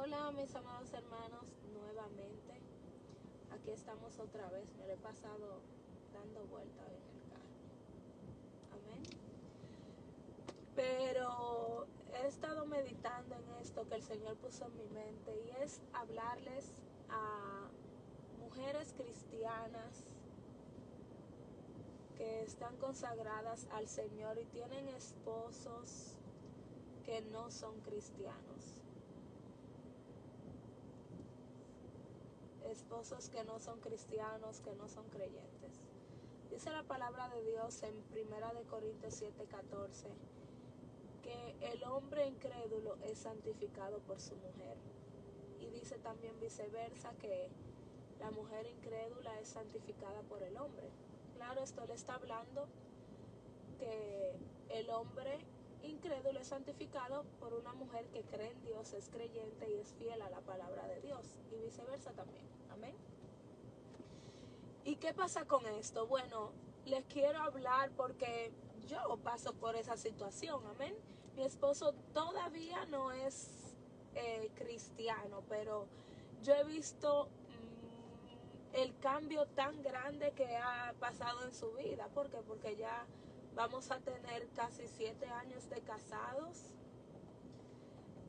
Hola mis amados hermanos, nuevamente aquí estamos otra vez. Me lo he pasado dando vueltas en el carro. Amén. Pero he estado meditando en esto que el Señor puso en mi mente, y es hablarles a mujeres cristianas que están consagradas al Señor y tienen esposos que no son cristianos. Esposos que no son cristianos, que no son creyentes. Dice la palabra de Dios en 1 Corintios 7:14 que el hombre incrédulo es santificado por su mujer. Y dice también viceversa, que la mujer incrédula es santificada por el hombre. Claro, esto le está hablando que el hombre incrédulo es santificado por una mujer que cree en Dios, es creyente y es fiel a la palabra de Dios, y viceversa también. Amén. ¿Y qué pasa con esto? Bueno, les quiero hablar porque yo paso por esa situación. Amén. Mi esposo todavía no es cristiano, pero yo he visto el cambio tan grande que ha pasado en su vida. ¿Por qué? Porque ya vamos a tener casi 7 años de casados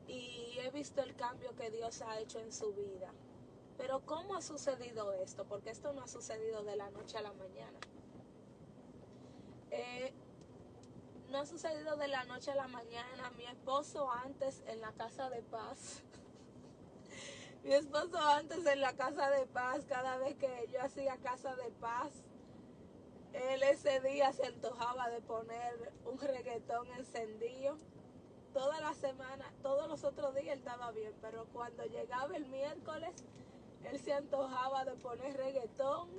y he visto el cambio que Dios ha hecho en su vida. Pero ¿cómo ha sucedido esto? Porque esto no ha sucedido de la noche a la mañana. No ha sucedido de la noche a la mañana. Mi esposo antes en la casa de paz, mi esposo antes en la casa de paz, cada vez que yo hacía casa de paz, él ese día se antojaba de poner un reggaetón encendido. Toda la semana, todos los otros días él estaba bien, pero cuando llegaba el miércoles, él se antojaba de poner reggaetón.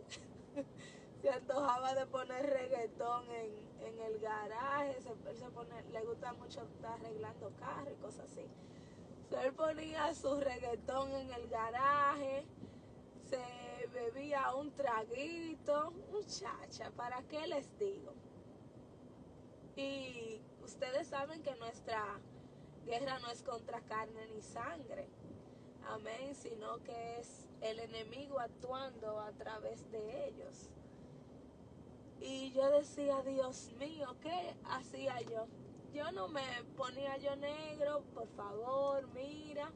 Se antojaba de poner reggaetón en el garaje. Le gusta mucho estar arreglando carros y cosas así. Él ponía su reggaetón en el garaje, se bebía un traguito. Muchacha, ¿para qué les digo? Y ustedes saben que nuestra guerra no es contra carne ni sangre, amén, sino que es el enemigo actuando a través de ellos. Y yo decía, Dios mío, ¿qué hacía yo? Yo no me ponía yo negro, por favor, mira,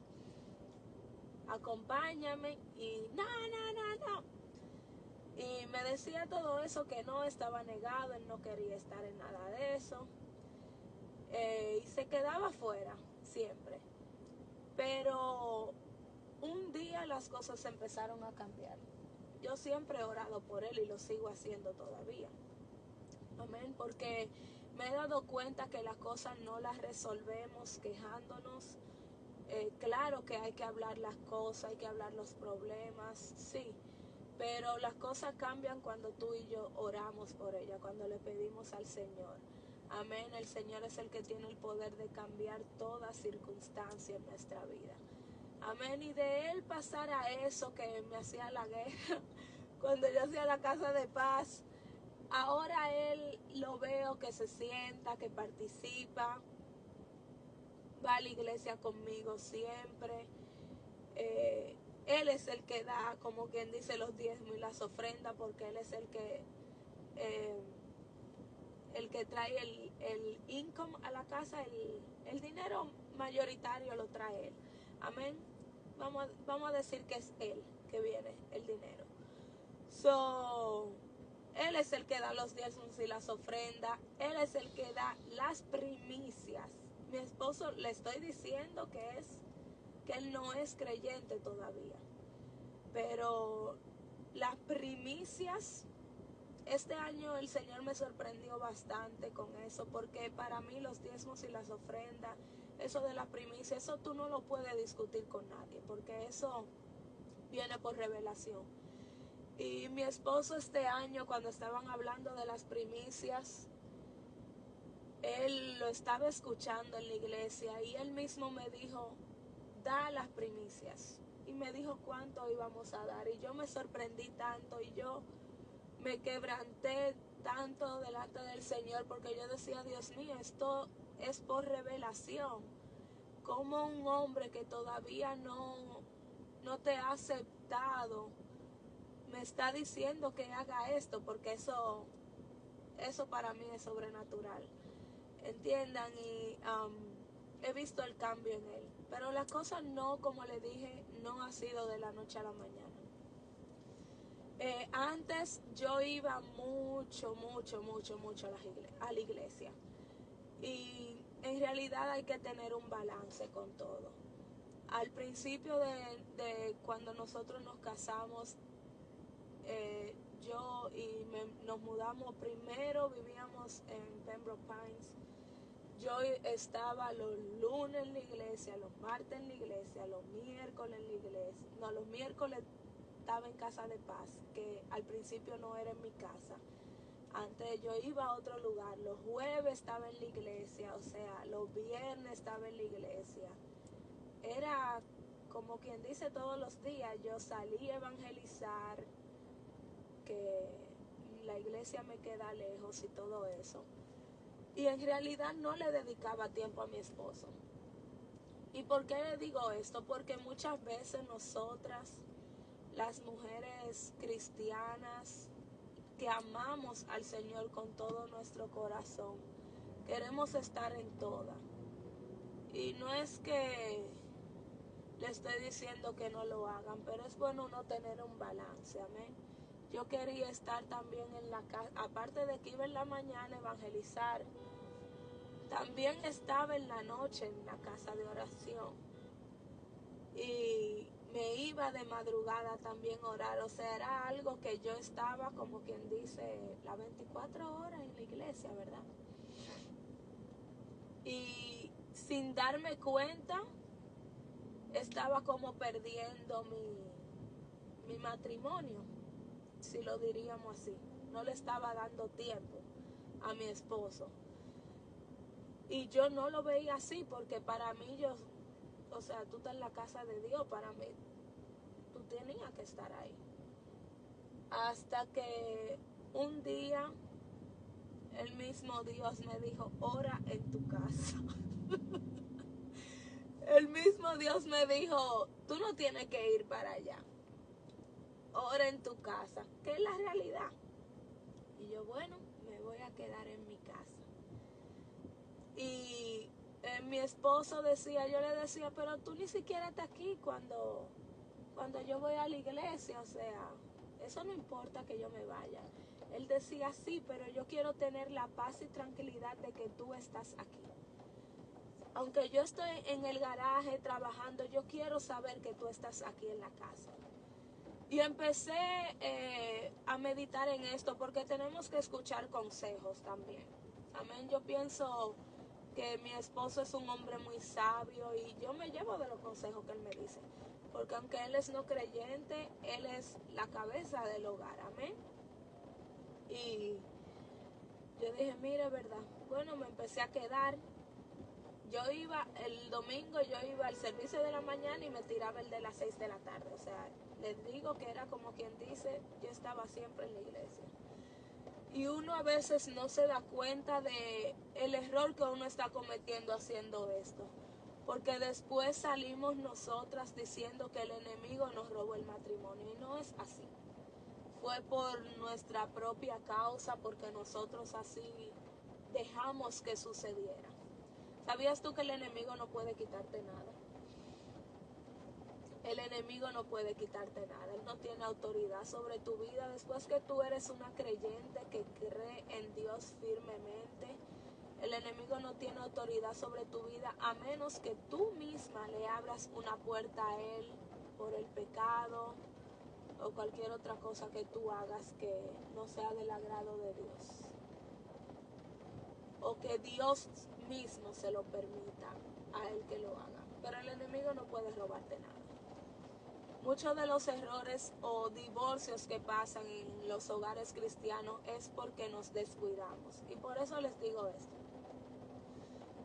acompáñame. Y no. Y me decía todo eso, que no estaba negado, él no quería estar en nada de eso. Y se quedaba afuera, siempre. Pero un día las cosas empezaron a cambiar. Yo siempre he orado por él y lo sigo haciendo todavía. Amén, porque me he dado cuenta que las cosas no las resolvemos quejándonos. Claro que hay que hablar las cosas, hay que hablar los problemas, sí, pero las cosas cambian cuando tú y yo oramos por ellas, cuando le pedimos al Señor. Amén, el Señor es el que tiene el poder de cambiar toda circunstancia en nuestra vida. Amén, y de él pasar a eso que me hacía la guerra, cuando yo hacía la casa de paz, ahora él lo veo que se sienta, que participa, va a la iglesia conmigo siempre. Él es el que da, como quien dice, los diezmos y las ofrendas, porque él es el que trae el income a la casa, el dinero mayoritario lo trae él. Amén. Vamos a decir que es él que viene el dinero. Él es el que da los diezmos y las ofrendas. Él es el que da las primicias. Mi esposo, le estoy diciendo que él no es creyente todavía. Pero las primicias, este año el Señor me sorprendió bastante con eso, porque para mí los diezmos y las ofrendas, eso de la primicia, eso tú no lo puedes discutir con nadie, porque eso viene por revelación. Y mi esposo este año, cuando estaban hablando de las primicias, él lo estaba escuchando en la iglesia y él mismo me dijo, da las primicias. Y me dijo cuánto íbamos a dar. Y yo me sorprendí tanto y yo me quebranté tanto delante del Señor, porque yo decía, Dios mío, esto es por revelación. como un hombre que todavía no te ha aceptado me está diciendo que haga esto, porque eso para mí es sobrenatural. Entiendan, y he visto el cambio en él. Pero la cosa no, como le dije, no ha sido de la noche a la mañana. Antes yo iba mucho a la iglesia. Y en realidad hay que tener un balance con todo. Al principio de cuando nosotros nos casamos, yo y nos mudamos, primero vivíamos en Pembroke Pines. Yo estaba los lunes en la iglesia, los martes en la iglesia, los miércoles en la iglesia. No, los miércoles estaba en Casa de Paz, que al principio no era en mi casa. Antes yo iba a otro lugar. Los jueves estaba en la iglesia, o sea, los viernes estaba en la iglesia. Era como quien dice todos los días. Yo salí a evangelizar, que la iglesia me queda lejos y todo eso. Y en realidad no le dedicaba tiempo a mi esposo. ¿Y por qué le digo esto? Porque muchas veces nosotras, las mujeres cristianas que amamos al Señor con todo nuestro corazón, queremos estar en toda. Y no es que le estoy diciendo que no lo hagan, pero es bueno uno tener un balance, amén. Yo quería estar también en la casa, aparte de que iba en la mañana a evangelizar, también estaba en la noche en la casa de oración. Y me iba de madrugada también a orar. O sea, era algo que yo estaba, como quien dice, las 24 horas en la iglesia, ¿verdad? Y sin darme cuenta, estaba como perdiendo mi matrimonio, si lo diríamos así. No le estaba dando tiempo a mi esposo. Y yo no lo veía así, porque para mí o sea, tú estás en la casa de Dios, para mí tú tenías que estar ahí. Hasta que un día el mismo Dios me dijo, ora en tu casa. El mismo Dios me dijo, tú no tienes que ir para allá, ora en tu casa, que es la realidad. Y yo, bueno, me voy a quedar en mi casa. Y mi esposo decía, yo le decía, pero tú ni siquiera estás aquí cuando yo voy a la iglesia, o sea, eso no importa que yo me vaya. Él decía, sí, pero yo quiero tener la paz y tranquilidad de que tú estás aquí. Aunque yo estoy en el garaje trabajando, yo quiero saber que tú estás aquí en la casa. Y empecé a meditar en esto, porque tenemos que escuchar consejos también. Amén. Yo pienso que mi esposo es un hombre muy sabio y yo me llevo de los consejos que él me dice. Porque aunque él es no creyente, él es la cabeza del hogar. Amén. Y yo dije, mire, ¿verdad? Bueno, me empecé a quedar. Yo iba, el domingo yo iba al servicio de la mañana y me tiraba el de las 6 de la tarde. O sea, les digo que era como quien dice, yo estaba siempre en la iglesia. Y uno a veces no se da cuenta de el error que uno está cometiendo haciendo esto. Porque después salimos nosotras diciendo que el enemigo nos robó el matrimonio. Y no es así. Fue por nuestra propia causa, porque nosotros así dejamos que sucediera. ¿Sabías tú que el enemigo no puede quitarte nada? El enemigo no puede quitarte nada. Él no tiene autoridad sobre tu vida. Después que tú eres una creyente que cree en Dios firmemente, el enemigo no tiene autoridad sobre tu vida, a menos que tú misma le abras una puerta a él por el pecado o cualquier otra cosa que tú hagas que no sea del agrado de Dios, o que Dios mismo se lo permita a él que lo haga. Pero el enemigo no puede robarte nada. Muchos de los errores o divorcios que pasan en los hogares cristianos es porque nos descuidamos. Y por eso les digo esto.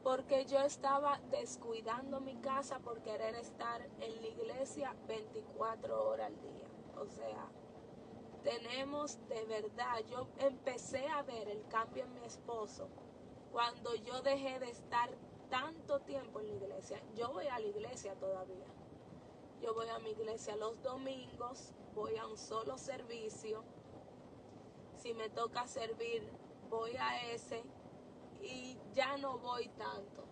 Porque yo estaba descuidando mi casa por querer estar en la iglesia 24 horas al día. O sea, tenemos de verdad, yo empecé a ver el cambio en mi esposo cuando yo dejé de estar tanto tiempo en la iglesia. Yo voy a la iglesia todavía. Yo voy a mi iglesia los domingos, voy a un solo servicio. Si me toca servir, voy a ese y ya no voy tanto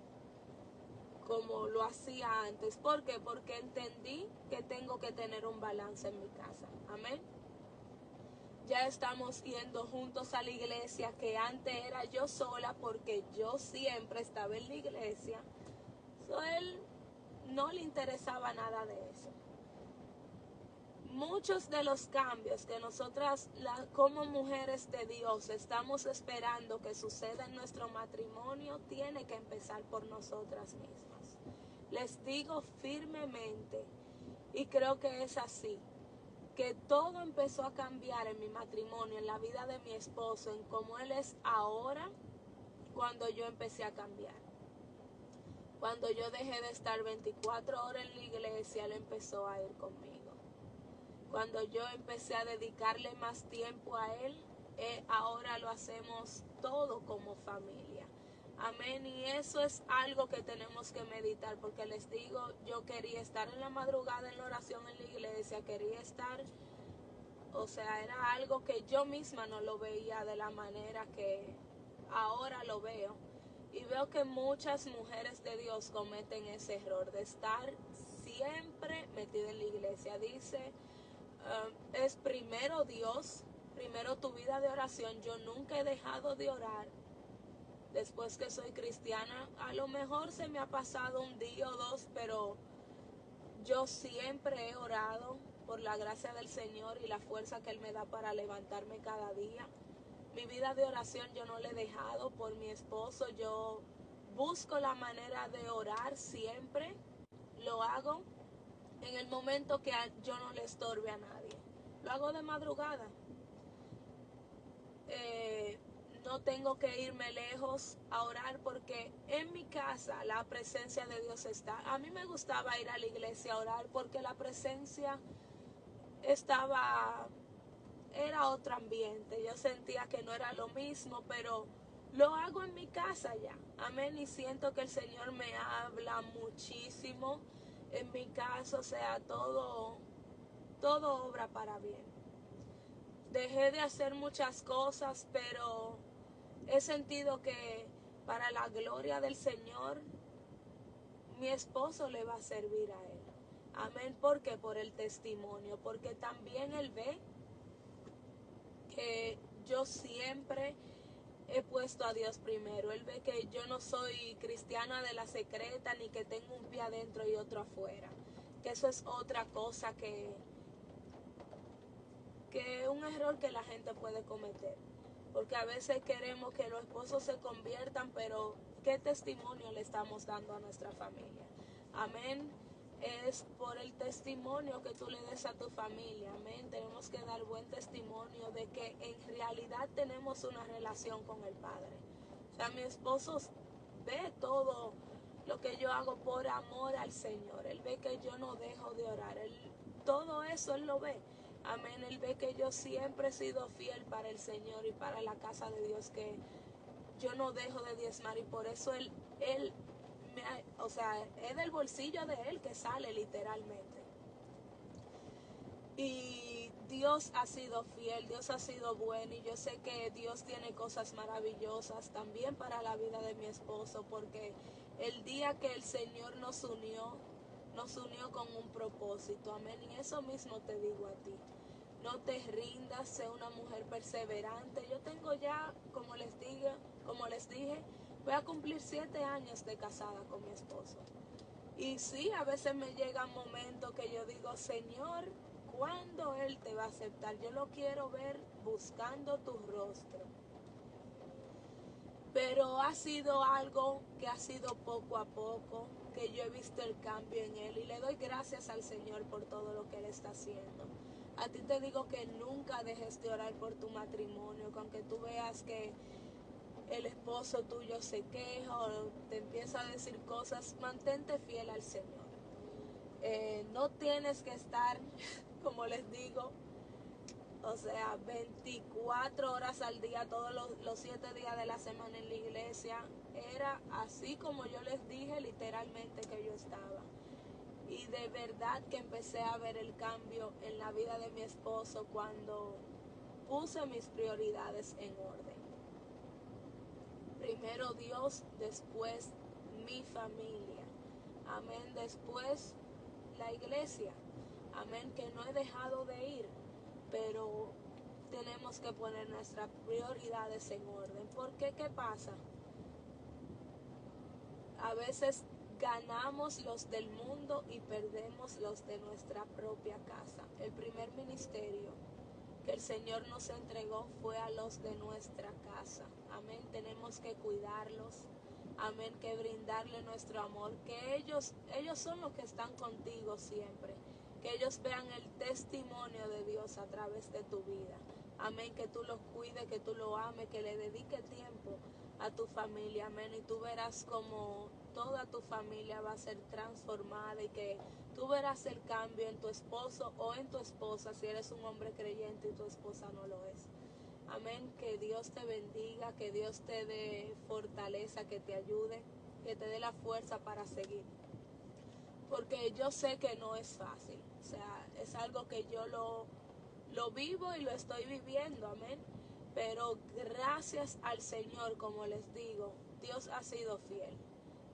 como lo hacía antes. ¿Por qué? Porque entendí que tengo que tener un balance en mi casa. Amén. Ya estamos yendo juntos a la iglesia, que antes era yo sola porque yo siempre estaba en la iglesia. A él no le interesaba nada de eso. Muchos de los cambios que nosotras como mujeres de Dios estamos esperando que suceda en nuestro matrimonio tiene que empezar por nosotras mismas. Les digo firmemente, y creo que es así, que todo empezó a cambiar en mi matrimonio, en la vida de mi esposo, en cómo él es ahora, cuando yo empecé a cambiar. Cuando yo dejé de estar 24 horas en la iglesia, él empezó a ir conmigo. Cuando yo empecé a dedicarle más tiempo a él, ahora lo hacemos todo como familia. Amén. Y eso es algo que tenemos que meditar, porque les digo, yo quería estar en la madrugada en la oración en la iglesia, quería estar, o sea, era algo que yo misma no lo veía de la manera que ahora lo veo. Y veo que muchas mujeres de Dios cometen ese error de estar siempre metida en la iglesia. Dice, es primero Dios, primero tu vida de oración. Yo nunca he dejado de orar después que soy cristiana. A lo mejor se me ha pasado un día o dos, pero yo siempre he orado por la gracia del Señor y la fuerza que Él me da para levantarme cada día. Mi vida de oración yo no la he dejado por mi esposo. Yo busco la manera de orar siempre. Lo hago en el momento que yo no le estorbe a nadie. Lo hago de madrugada. No tengo que irme lejos a orar porque en mi casa la presencia de Dios está. A mí me gustaba ir a la iglesia a orar porque la presencia era otro ambiente. Yo sentía que no era lo mismo, pero lo hago en mi casa ya. Amén. Y siento que el Señor me habla muchísimo en mi casa. O sea, todo obra para bien. Dejé de hacer muchas cosas, pero he sentido que para la gloria del Señor, mi esposo le va a servir a él. Amén. ¿Por qué? Por el testimonio. Porque también él ve que yo siempre he puesto a Dios primero. Él ve que yo no soy cristiana de la secreta, ni que tengo un pie adentro y otro afuera. Que eso es otra cosa que un error que la gente puede cometer. Porque a veces queremos que los esposos se conviertan, pero ¿qué testimonio le estamos dando a nuestra familia? Amén. Es por el testimonio que tú le des a tu familia. Amén. Tenemos que dar buen testimonio de que en realidad tenemos una relación con el Padre. O sea, mi esposo ve todo lo que yo hago por amor al Señor. Él ve que yo no dejo de orar. Todo eso Él lo ve. Amén. Él ve que yo siempre he sido fiel para el Señor y para la casa de Dios, que yo no dejo de diezmar, y por eso él o sea, es del bolsillo de Él que sale literalmente. Y Dios ha sido fiel, Dios ha sido bueno, y yo sé que Dios tiene cosas maravillosas también para la vida de mi esposo, porque el día que el Señor nos unió con un propósito. Amén. Y eso mismo te digo a ti. No te rindas, sé una mujer perseverante. Yo tengo ya, como les dije, voy a cumplir 7 años de casada con mi esposo. Y sí, a veces me llegan momentos que yo digo, Señor, ¿cuándo Él te va a aceptar? Yo lo quiero ver buscando tu rostro. Pero ha sido algo que ha sido poco a poco, que yo he visto el cambio en Él. Y le doy gracias al Señor por todo lo que Él está haciendo. A ti te digo que nunca dejes de orar por tu matrimonio, que aunque tú veas que el esposo tuyo se queja o te empieza a decir cosas, mantente fiel al Señor. No tienes que estar, como les digo, O sea, 24 horas al día, todos los 7 días de la semana en la iglesia. Era así como yo les dije literalmente que yo estaba. Y de verdad que empecé a ver el cambio en la vida de mi esposo cuando puse mis prioridades en orden. Primero Dios, después mi familia. Amén. Después la iglesia. Amén. Que no he dejado de ir, pero tenemos que poner nuestras prioridades en orden. ¿Por qué? ¿Qué pasa? A veces ganamos los del mundo y perdemos los de nuestra propia casa. El primer ministerio que el Señor nos entregó fue a los de nuestra casa. Amén. Tenemos que cuidarlos. Amén. Que brindarle nuestro amor. Que ellos son los que están contigo siempre. Que ellos vean el testimonio de Dios a través de tu vida. Amén. Que tú los cuides, que tú los ames, que le dediques tiempo a tu familia. Amén. Y tú verás como toda tu familia va a ser transformada y que tú verás el cambio en tu esposo o en tu esposa si eres un hombre creyente y tu esposa no lo es. Amén. Que Dios te bendiga, que Dios te dé fortaleza, que te ayude, que te dé la fuerza para seguir. Porque yo sé que no es fácil. O sea, es algo que yo lo vivo y lo estoy viviendo. Amén. Pero gracias al Señor, como les digo, Dios ha sido fiel.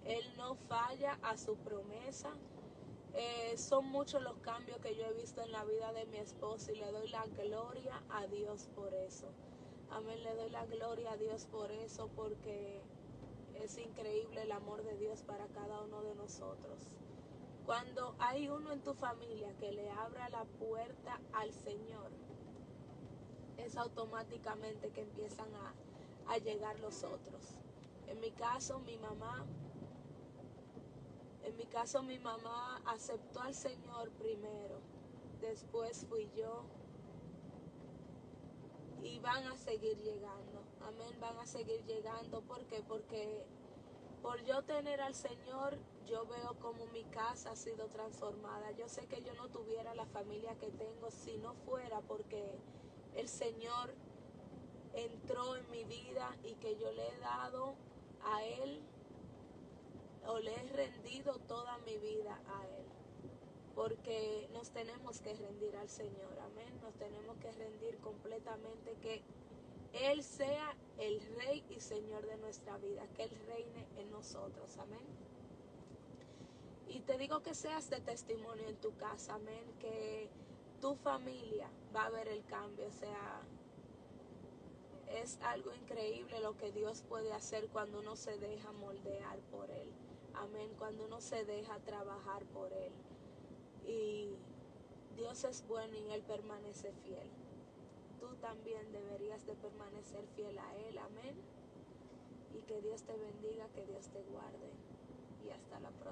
Él no falla a su promesa. Son muchos los cambios que yo he visto en la vida de mi esposo y le doy la gloria a Dios por eso. Amén, le doy la gloria a Dios por eso porque es increíble el amor de Dios para cada uno de nosotros. Cuando hay uno en tu familia que le abra la puerta al Señor, es automáticamente que empiezan a llegar los otros. En mi caso, mi mamá aceptó al Señor primero, después fui yo y van a seguir llegando. Amén, van a seguir llegando. ¿Por qué? Porque por yo tener al Señor, yo veo como mi casa ha sido transformada. Yo sé que yo no tuviera la familia que tengo si no fuera porque el Señor entró en mi vida y que yo le he dado a Él o le he rendido toda mi vida a Él. Porque nos tenemos que rendir al Señor, amén. Nos tenemos que rendir completamente, que Él sea el Rey y Señor de nuestra vida, que Él reine en nosotros, amén. Y te digo que seas de testimonio en tu casa, amén, que tu familia va a ver el cambio. O sea, es algo increíble lo que Dios puede hacer cuando uno se deja moldear por Él, amén, cuando uno se deja trabajar por Él. Y Dios es bueno y Él permanece fiel. Tú también deberías de permanecer fiel a Él, amén. Y que Dios te bendiga, que Dios te guarde. Y hasta la próxima.